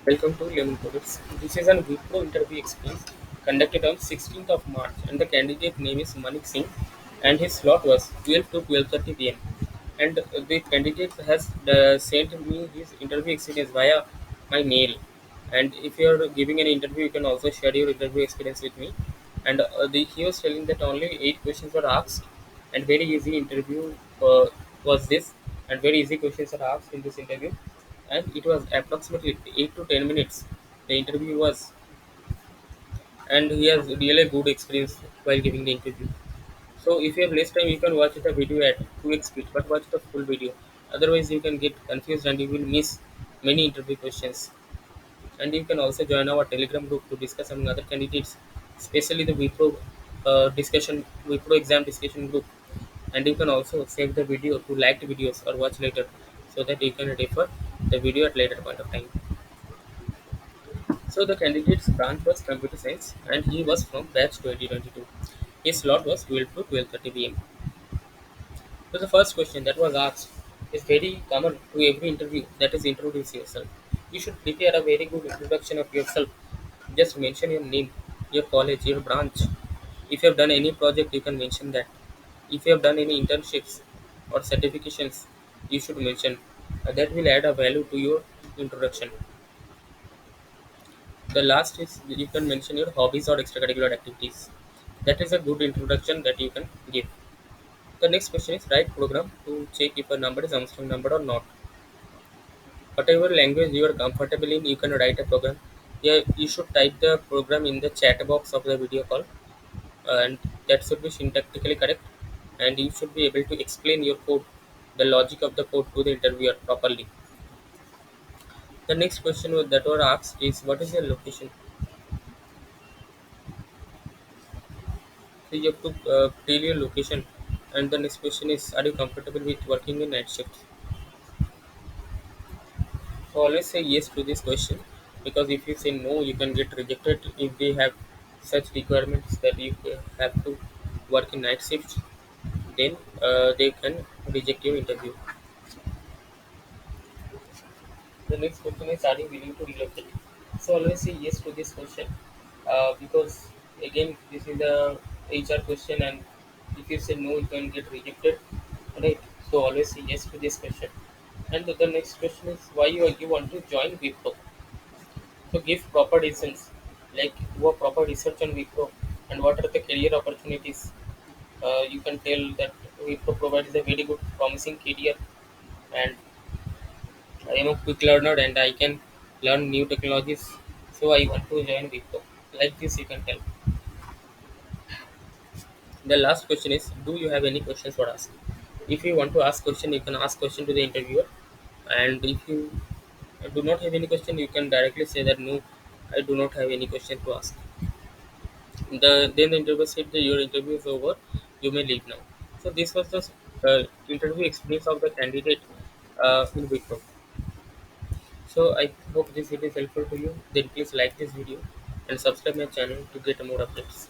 Welcome to Lemon Products. This is an Wipro interview experience conducted on 16th of March, and the candidate name is Manik Singh, and his slot was 12 to 12:30 p.m. And the candidate has sent me his interview experience via my mail. And if you are giving an interview, you can also share your interview experience with me. And he was telling that only 8 questions were asked, and very easy interview was this, and very easy questions are asked in this interview, and it was approximately 8 to 10 minutes the interview was, and he has really good experience while giving the interview. So if you have less time, you can watch the video at 2x speed, but watch the full video. Otherwise you can get confused and you will miss many interview questions. And you can also join our telegram group to discuss among other candidates, especially the Wipro exam discussion group. And you can also save the video to liked videos or watch later, so that you can refer the video at later point of time. So the candidate's branch was computer science, and he was from batch 2022. His slot was 12 to 12:30 p.m. So the first question that was asked is very common to every interview, that is introduce yourself. You should prepare a very good introduction of yourself. Just mention your name, your college, your branch. If you have done any project, you can mention that. If you have done any internships or certifications, you should mention. That will add a value to your introduction. The last is you can mention your hobbies or extracurricular activities. That is a good introduction that you can give. The next question is write program to check if a number is Armstrong number or not. Whatever language you are comfortable in, you can write a program. Yeah, you should type the program in the chat box of the video call, and that should be syntactically correct. And you should be able to explain your code, the logic of the code to the interviewer properly. The next question that were asked is what is your location? So you have to tell your location. And the next question is, are you comfortable with working in night shifts? So always say yes to this question, because if you say no, you can get rejected if they have such requirements that you have to work in night shifts. Then they can reject your interview. The next question is, are you willing to relocate? So always say yes to this question, because again this is a HR question, and if you say no, you can get rejected, right? So always say yes to this question. And the next question is, why you want to join Wipro? So give proper reasons, like do a proper research on Wipro and what are the career opportunities. You can tell that Wipro provides a very good, promising career, and I am a quick learner and I can learn new technologies. So I want to join Wipro. Like this, you can tell. The last question is, do you have any questions for us? If you want to ask question, you can ask question to the interviewer, and if you do not have any question, you can directly say that no, I do not have any question to ask. Then the interviewer said that your interview is over, you may leave now. So this was the interview experience of the candidate in Wipro. So I hope this video is helpful to you. Then please like this video and subscribe my channel to get more updates.